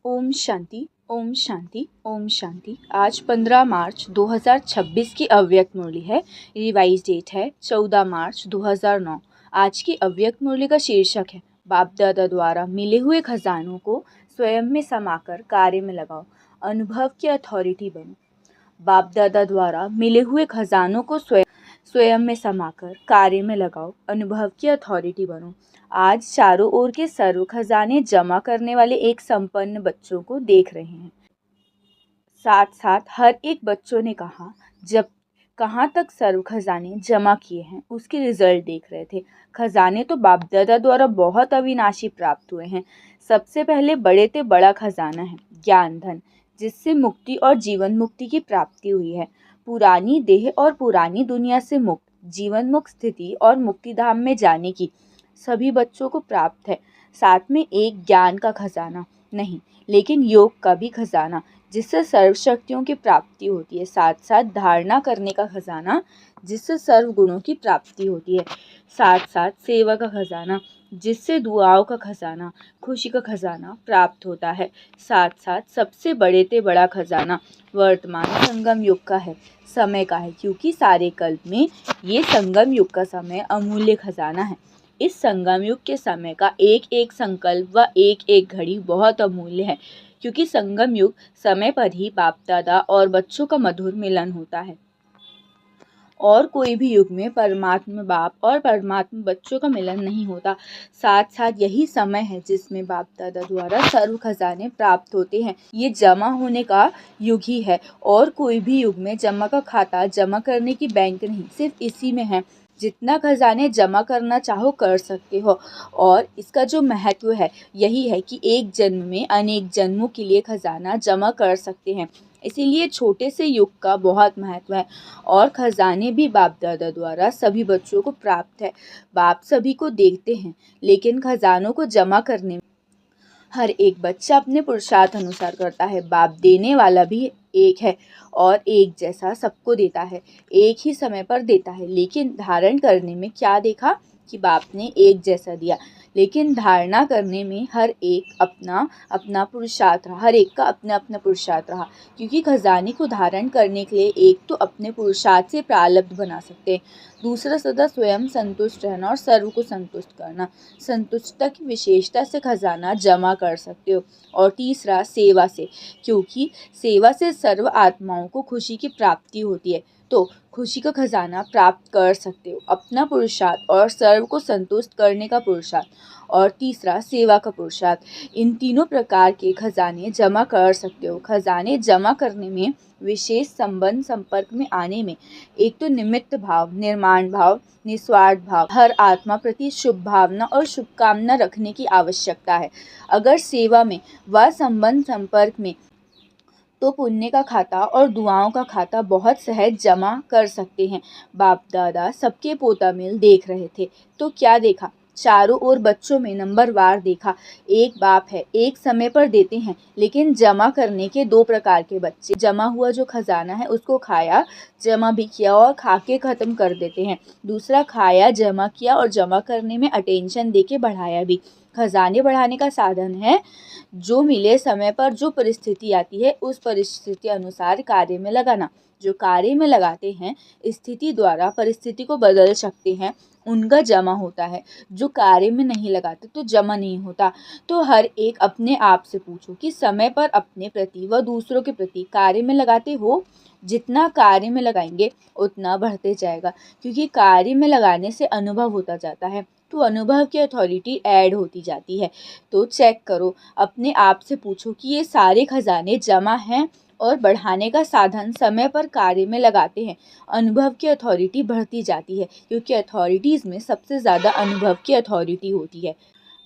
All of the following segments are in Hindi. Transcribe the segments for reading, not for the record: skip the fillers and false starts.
ओम शांति, ओम शांति, ओम शांति। आज 15 मार्च 2026 की अव्यक्त मुरली है। रिवाइज डेट है 14 मार्च 2009। आज की अव्यक्त मुरली का शीर्षक है बाप दादा द्वारा मिले हुए खजानों को स्वयं में समाकर कार्य में लगाओ, अनुभव की अथॉरिटी बनो। बाप दादा द्वारा मिले हुए खजानों को स्वयं में समाकर कार्य में लगाओ, अनुभव की अथॉरिटी बनो। आज चारों ओर के सर्व खजाने जमा करने वाले एक संपन्न बच्चों को देख रहे हैं। साथ साथ हर एक बच्चों ने कहा जब कहाँ तक सर्व खजाने जमा किए हैं उसके रिजल्ट देख रहे थे। खजाने तो बाप दादा द्वारा बहुत अविनाशी प्राप्त हुए हैं। सबसे पहले बड़े से बड़ा खजाना है ज्ञान धन, जिससे मुक्ति और जीवन मुक्ति की प्राप्ति हुई है। पुरानी देह और पुरानी दुनिया से मुक्त जीवन मुक्त स्थिति और मुक्ति धाम में जाने की सभी बच्चों को प्राप्त है। साथ में एक ज्ञान का खजाना नहीं लेकिन योग का भी खजाना, जिससे सर्व शक्तियों की प्राप्ति होती है। साथ साथ धारणा करने का खजाना, जिससे सर्व गुणों की प्राप्ति होती है। साथ साथ सेवा का खजाना, जिससे दुआओं का खजाना, खुशी का खजाना प्राप्त होता है। साथ साथ सबसे बड़े से बड़ा खजाना वर्तमान संगम युग का है, समय का है, क्योंकि सारे कल्प में ये संगम युग का समय अमूल्य खजाना है। इस संगम युग के समय का एक एक संकल्प व एक एक घड़ी बहुत अमूल्य है, क्योंकि संगम युग समय पर ही बाप दादा और बच्चों का मधुर मिलन होता है। और कोई भी युग में परमात्मा बाप और परमात्मा बच्चों का मिलन नहीं होता। साथ साथ यही समय है जिसमें बाप दादा द्वारा सर्व खजाने प्राप्त होते हैं। ये जमा होने का युग ही है और कोई भी युग में जमा का खाता जमा करने की बैंक नहीं, सिर्फ इसी में है। जितना खजाने जमा करना चाहो कर सकते हो। और इसका जो महत्व है यही है कि एक जन्म में अनेक जन्मों के लिए खजाना जमा कर सकते हैं। इसीलिए छोटे से युग का बहुत महत्व है। और खजाने भी बाप दादा द्वारा सभी बच्चों को प्राप्त है। बाप सभी को देखते हैं, लेकिन खजानों को जमा करने में हर एक बच्चा अपने पुरुषार्थ अनुसार करता है। बाप देने वाला भी एक है और एक जैसा सबको देता है, एक ही समय पर देता है। लेकिन धारण करने में क्या देखा कि बाप ने एक जैसा दिया, लेकिन धारणा करने में हर एक अपना अपना पुरुषार्थ रहा, हर एक का अपना अपना पुरुषार्थ रहा। क्योंकि खजाने को धारण करने के लिए एक तो अपने पुरुषार्थ से प्रारब्ध बना सकते हैं, दूसरा सदा स्वयं संतुष्ट रहना और सर्व को संतुष्ट करना, संतुष्टता की विशेषता से खजाना जमा कर सकते हो। और तीसरा सेवा से, क्योंकि सेवा से सर्व आत्माओं को खुशी की प्राप्ति होती है, तो खुशी का खजाना प्राप्त कर सकते हो। अपना पुरुषार्थ और सर्व को संतुष्ट करने का पुरुषार्थ और तीसरा सेवा का पुरुषार्थ, इन तीनों प्रकार के खजाने जमा कर सकते हो। खजाने जमा करने में विशेष संबंध संपर्क में आने में एक तो निमित्त भाव, निर्माण भाव, निस्वार्थ भाव, हर आत्मा प्रति शुभ भावना और शुभकामना रखने की आवश्यकता है। अगर सेवा में व संबंध संपर्क में तो पुण्य का खाता और दुआओं का खाता बहुत सहज जमा कर सकते हैं। बाप दादा सबके पोता मिल देख रहे थे, तो क्या देखा? चारों ओर बच्चों में नंबरवार देखा। एक बाप है, एक समय पर देते हैं, लेकिन जमा करने के दो प्रकार के बच्चे। जमा हुआ जो खजाना है उसको खाया, जमा भी किया और खा के ख़त्म कर देते हैं। दूसरा खाया, जमा किया और जमा करने में अटेंशन दे के बढ़ाया भी। खजाने बढ़ाने का साधन है जो मिले समय पर जो परिस्थिति आती है उस परिस्थिति अनुसार कार्य में लगाना। जो कार्य में लगाते हैं स्थिति द्वारा परिस्थिति को बदल सकते हैं, उनका जमा होता है। जो कार्य में नहीं लगाते तो जमा नहीं होता। तो हर एक अपने आप से पूछो कि समय पर अपने प्रति व दूसरों के प्रति कार्य में लगाते हो? जितना कार्य में लगाएंगे उतना बढ़ते जाएगा, क्योंकि कार्य में लगाने से अनुभव होता जाता है, तो अनुभव की अथॉरिटी ऐड होती जाती है। तो चेक करो, अपने आप से पूछो कि ये सारे खजाने जमा हैं और बढ़ाने का साधन समय पर कार्य में लगाते हैं, अनुभव की अथॉरिटी बढ़ती जाती है, क्योंकि अथॉरिटीज़ में सबसे ज़्यादा अनुभव की अथॉरिटी होती है।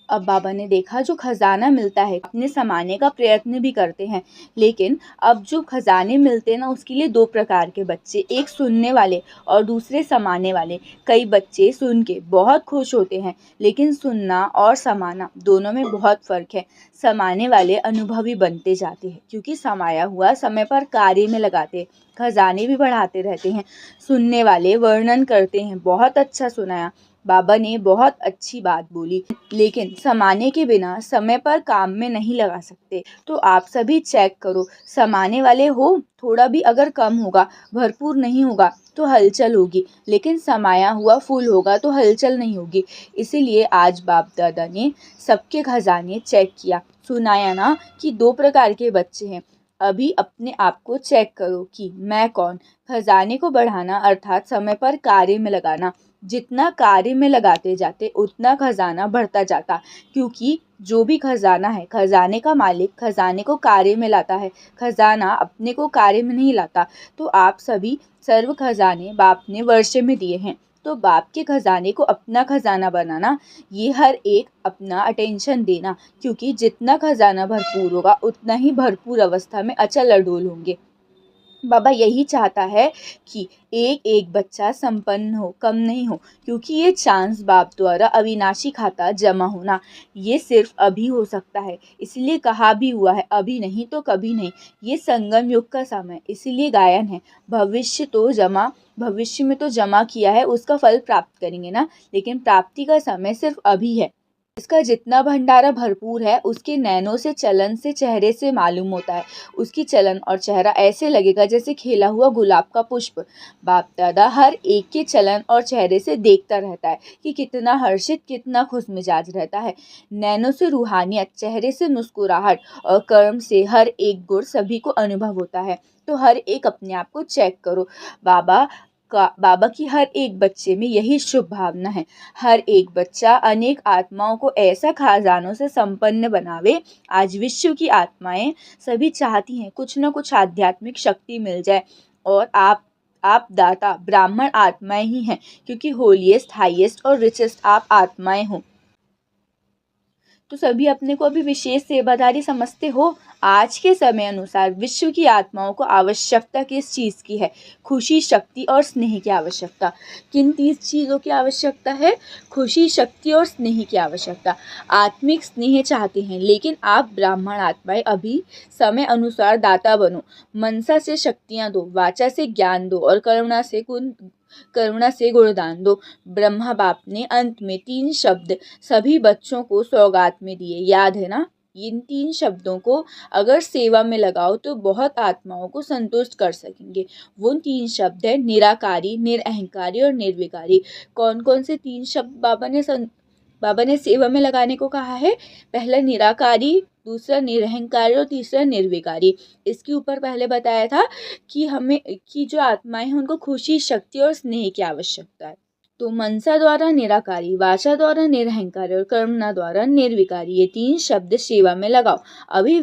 अब बाबा ने देखा जो खजाना मिलता है अपने समाने का प्रयत्न भी करते हैं, लेकिन अब जो खजाने मिलते हैं ना उसके लिए दो प्रकार के बच्चे, एक सुनने वाले और दूसरे समाने वाले। कई बच्चे सुन के बहुत खुश होते हैं, लेकिन सुनना और समाना दोनों में बहुत फ़र्क है। समाने वाले अनुभवी बनते जाते हैं, क्योंकि समाया हुआ समय पर कार्य में लगाते, खजाने भी बढ़ाते रहते हैं। सुनने वाले वर्णन करते हैं, बहुत अच्छा सुनाया, बाबा ने बहुत अच्छी बात बोली, लेकिन समाने के बिना समय पर काम में नहीं लगा सकते। तो आप सभी चेक करो, समाने वाले हो, थोड़ा भी अगर कम होगा, भरपूर नहीं होगा तो हलचल होगी, लेकिन समाया हुआ फूल होगा तो हलचल नहीं होगी। इसीलिए आज बाप दादा ने सबके खजाने चेक किया, सुनाया ना कि 2 प्रकार के बच्चे हैं। अभी अपने आप को चेक करो कि मैं कौन। खजाने को बढ़ाना अर्थात समय पर कार्य में लगाना। जितना कार्य में लगाते जाते उतना खजाना बढ़ता जाता, क्योंकि जो भी खजाना है, खजाने का मालिक खजाने को कार्य में लाता है, खजाना अपने को कार्य में नहीं लाता। तो आप सभी सर्व खजाने बाप ने वर्षे में दिए हैं, तो बाप के खजाने को अपना खजाना बनाना, ये हर एक अपना अटेंशन देना, क्योंकि जितना खजाना भरपूर होगा उतना ही भरपूर अवस्था में अचल अडोल होंगे। बाबा यही चाहता है कि एक एक बच्चा संपन्न हो, कम नहीं हो, क्योंकि ये चांस बाप द्वारा अविनाशी खाता जमा होना ये सिर्फ अभी हो सकता है। इसलिए कहा भी हुआ है, अभी नहीं तो कभी नहीं। ये संगम युग का समय, इसीलिए गायन है, भविष्य में तो जमा किया है, उसका फल प्राप्त करेंगे ना, लेकिन प्राप्ति का समय सिर्फ अभी है। इसका जितना भंडारा भरपूर है, उसके नैनों से, चलन से, चेहरे से मालूम होता है। उसकी चलन और चेहरा ऐसे लगेगा जैसे खेला हुआ गुलाब का पुष्प। बाप दादा हर एक के चलन और चेहरे से देखता रहता है कि कितना हर्षित, कितना खुश मिजाज रहता है। नैनों से रूहानियत, चेहरे से मुस्कुराहट और कर्म से हर एक गुण सभी को अनुभव होता है। तो हर एक अपने आप को चेक करो। बाबा की हर एक बच्चे में यही शुभ भावना है। हर एक बच्चा अनेक आत्माओं को ऐसा खजानों से संपन्न बनावे। आज विश्व की आत्माएं सभी चाहती हैं कुछ न कुछ आध्यात्मिक शक्ति मिल जाए, और आप दाता ब्राह्मण आत्माएं ही हैं, क्योंकि होलीएस्ट, हाईएस्ट और रिचेस्ट आप आत्माएं हो। तो सभी अपने को अभी विशेष सेवाधारी समझते हो। आज के समय अनुसार विश्व की आत्माओं को आवश्यकता किस चीज़ की है? खुशी, शक्ति और स्नेह की आवश्यकता। किन 30 चीज़ों की आवश्यकता है? खुशी, शक्ति और स्नेह की आवश्यकता। आत्मिक स्नेह चाहते हैं, लेकिन आप ब्राह्मण आत्माएं अभी समय अनुसार दाता बनो। मनसा से शक्तियाँ दो, वाचा से ज्ञान दो और करुणा से गुणदान दो। ब्रह्मा बाप ने अंत में 3 शब्द सभी बच्चों को सौगात में दिए, याद है ना? इन 3 शब्दों को अगर सेवा में लगाओ तो बहुत आत्माओं को संतुष्ट कर सकेंगे। वो 3 शब्द है निराकारी, निरअहंकारी और निर्विकारी। कौन कौन से 3 शब्द बाबा ने सेवा में लगाने को कहा है? पहला निराकारी, दूसरा निरअहंकारी और तीसरा निर्विकारी। इसके ऊपर पहले बताया था कि जो आत्माएं हैं उनको खुशी, शक्ति और स्नेह की आवश्यकता है। तो मनसा द्वारा निराकारी, वाचा द्वारा निरअहंकारी और कर्मणा द्वारा निर्विकारी, ये 3 शब्द सेवा में लगाओ। अभी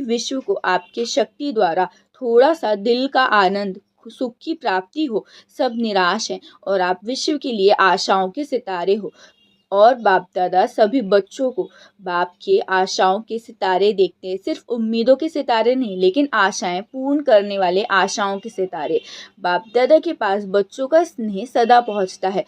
विश्व को आपके शक्ति द्वारा थोड़ा सा दिल का आनंद, सुख की प्राप्ति हो। सब निराश हैं और आप विश्व के लिए आशाओं के सितारे हो। और बाप दादा सभी बच्चों को बाप के आशाओं के सितारे देखते हैं। सिर्फ उम्मीदों के सितारे नहीं, लेकिन आशाएं पूर्ण करने वाले आशाओं के सितारे। बाप दादा के पास बच्चों का स्नेह सदा पहुंचता है।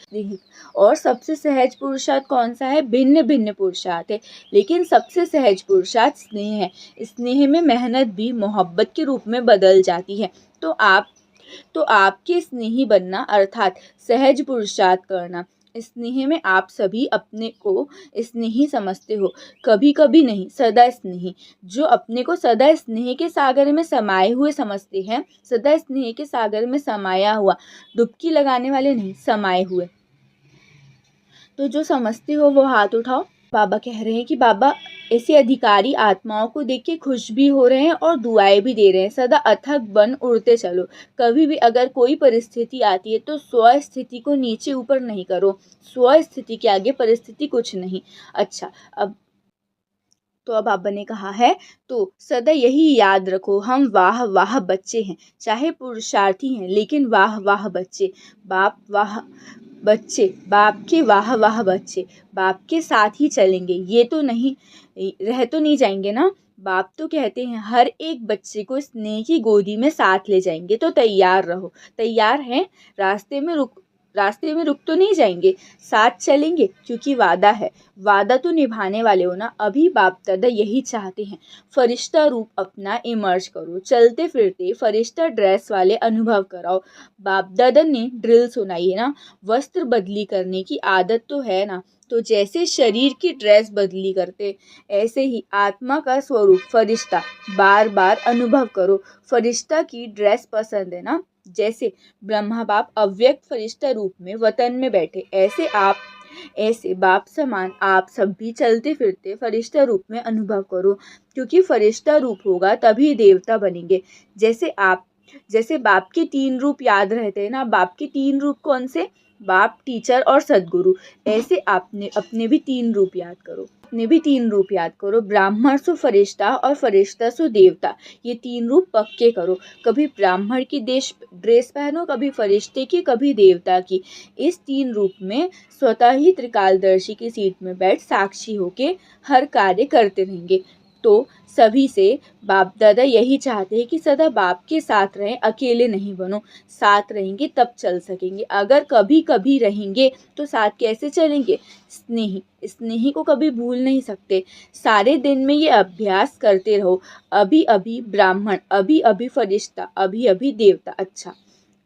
और सबसे सहज पुरुषार्थ कौन सा है? भिन्न भिन्न पुरुषार्थ है, लेकिन सबसे सहज पुरुषार्थ स्नेह है। स्नेह में मेहनत भी मोहब्बत के रूप में बदल जाती है। तो आपके स्नेही बनना अर्थात सहज पुरुषार्थ करना। स्नेह में आप सभी अपने को स्नेही समझते हो, कभी कभी नहीं, सदा स्नेही। जो अपने को सदा स्नेह के सागर में समाये हुए समझते हैं, सदा स्नेह के सागर में समाया हुआ, डुबकी लगाने वाले नहीं, समाये हुए। तो जो समझते हो वो हाथ उठाओ। बाबा कह रहे हैं कि बाबा ऐसे अधिकारी आत्माओं को देख के खुश भी हो रहे हैं और दुआएं भी दे रहे हैं। सदा अथक बन उड़ते चलो। कभी भी अगर कोई परिस्थिति आती है तो स्व स्थिति को नीचे ऊपर नहीं करो। स्व स्थिति के आगे परिस्थिति कुछ नहीं। अच्छा, अब बाबा ने कहा है तो सदा यही याद रखो, हम वाह वाह बच्चे हैं, चाहे पुरुषार्थी हैं लेकिन वाह वाह बच्चे। बाप के वाह वाह बच्चे बाप के साथ ही चलेंगे, ये तो नहीं जाएंगे ना। बाप तो कहते हैं हर एक बच्चे को स्नेह की गोदी में साथ ले जाएंगे, तो तैयार रहो। तैयार हैं? रास्ते में रास्ते में रुक तो नहीं जाएंगे, साथ चलेंगे क्योंकि वादा है, वादा तो निभाने वाले हो ना। अभी बाप दादा यही चाहते हैं, फरिश्ता रूप अपना इमर्ज करो, चलते फिरते फरिश्ता ड्रेस वाले अनुभव कराओ। बाप दादा ने ड्रिल सुनाई है ना, वस्त्र बदली करने की आदत तो है ना, तो जैसे शरीर की ड्रेस बदली करते, ऐसे ही आत्मा का स्वरूप फरिश्ता बार बार अनुभव करो। फरिश्ता की ड्रेस पसंद है ना, जैसे ब्रह्मा बाप अव्यक्त फरिश्ता रूप में वतन में बैठे, ऐसे बाप समान आप सब भी चलते फिरते फरिश्ता रूप में अनुभव करो, क्योंकि फरिश्ता रूप होगा तभी देवता बनेंगे। जैसे बाप के 3 रूप याद रहते हैं ना, बाप के 3 रूप कौन से? बाप, टीचर और सदगुरु। ऐसे आपने अपने भी 3 रूप याद करो, ब्राह्मण सो फरिश्ता और फरिश्ता सो देवता, ये 3 रूप पक्के करो। कभी ब्राह्मण की ड्रेस पहनो, कभी फरिश्ते की, कभी देवता की। इस 3 रूप में स्वतः ही त्रिकालदर्शी की सीट में बैठ साक्षी होके हर कार्य करते रहेंगे। तो सभी से बाप दादा यही चाहते हैं कि सदा बाप के साथ रहें, अकेले नहीं बनो। साथ रहेंगे तब चल सकेंगे, अगर कभी कभी रहेंगे तो साथ कैसे चलेंगे? स्नेही को कभी भूल नहीं सकते। सारे दिन में ये अभ्यास करते रहो, अभी अभी ब्राह्मण, अभी अभी फरिश्ता, अभी अभी देवता। अच्छा,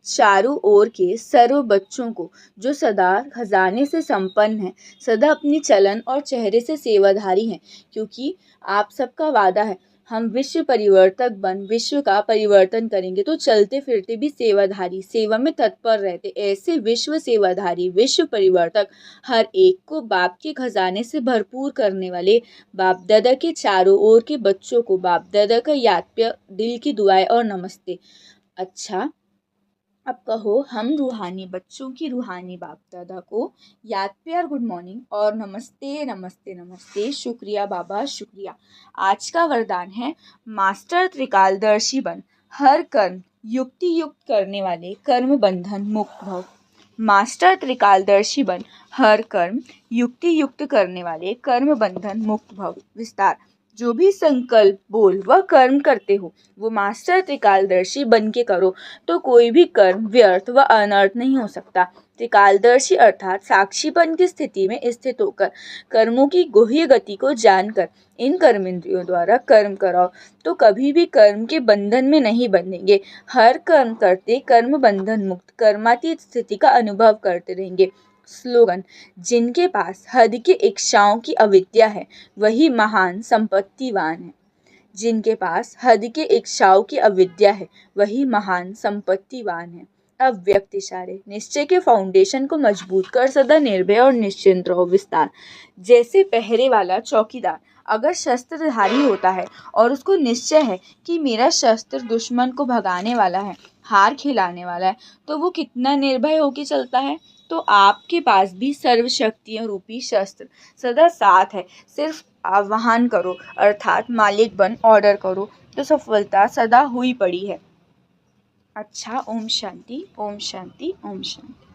चारों ओर के सर्व बच्चों को जो सदा खजाने से संपन्न है, सदा अपनी चलन और चेहरे से सेवाधारी हैं, क्योंकि आप सबका वादा है हम विश्व परिवर्तक बन विश्व का परिवर्तन करेंगे, तो चलते फिरते भी सेवाधारी, सेवा में तत्पर रहते, ऐसे विश्व सेवाधारी, विश्व परिवर्तक, हर एक को बाप के खजाने से भरपूर करने वाले बाप दादा के चारों ओर के बच्चों को बाप दादा का याद प्यार, दिल की दुआएं और नमस्ते। अच्छा, अब कहो हम रूहानी बच्चों की रूहानी बाप दादा को याद प्यार, गुड मॉर्निंग और नमस्ते नमस्ते नमस्ते, शुक्रिया बाबा शुक्रिया। आज का वरदान है, मास्टर त्रिकालदर्शी बन, हर कर्म युक्ति युक्त करने वाले कर्म बंधन मुक्त भव। मास्टर त्रिकालदर्शी बन, हर कर्म युक्ति युक्त करने वाले कर्म बंधन मुक्त भव। विस्तार, जो भी संकल्प, बोल व कर्म करते हो वो मास्टर त्रिकालदर्शी बन के करो, तो कोई भी कर्म व्यर्थ व अनर्थ नहीं हो सकता। त्रिकालदर्शी अर्थात साक्षीपन की स्थिति में स्थित होकर कर्मों की गुह्य गति को जानकर इन कर्मेंद्रियों द्वारा कर्म कराओ, तो कभी भी कर्म के बंधन में नहीं बंधेंगे। हर कर्म करते कर्म बंधन मुक्त कर्मातीत स्थिति का अनुभव करते रहेंगे। स्लोगन, जिनके पास हद की इच्छाओं की अविद्या है वही महान संपत्तिवान है। जिनके पास हद की इच्छाओं की अविद्या है वही महान संपत्तिवान है। अब व्यक्त इशारे, निश्चय के फाउंडेशन को मजबूत कर सदा निर्भय और निश्चिंत रहो। विस्तार, जैसे पहरे वाला चौकीदार अगर शस्त्रधारी होता है और उसको निश्चय है कि मेरा शस्त्र दुश्मन को भगाने वाला है, हार खिलाने वाला है, तो वो कितना निर्भय होकर चलता है। तो आपके पास भी सर्वशक्तियों रूपी शस्त्र सदा साथ है, सिर्फ आह्वान करो अर्थात मालिक बन ऑर्डर करो, तो सफलता सदा हुई पड़ी है। अच्छा, ओम शांति ओम शांति ओम शांति।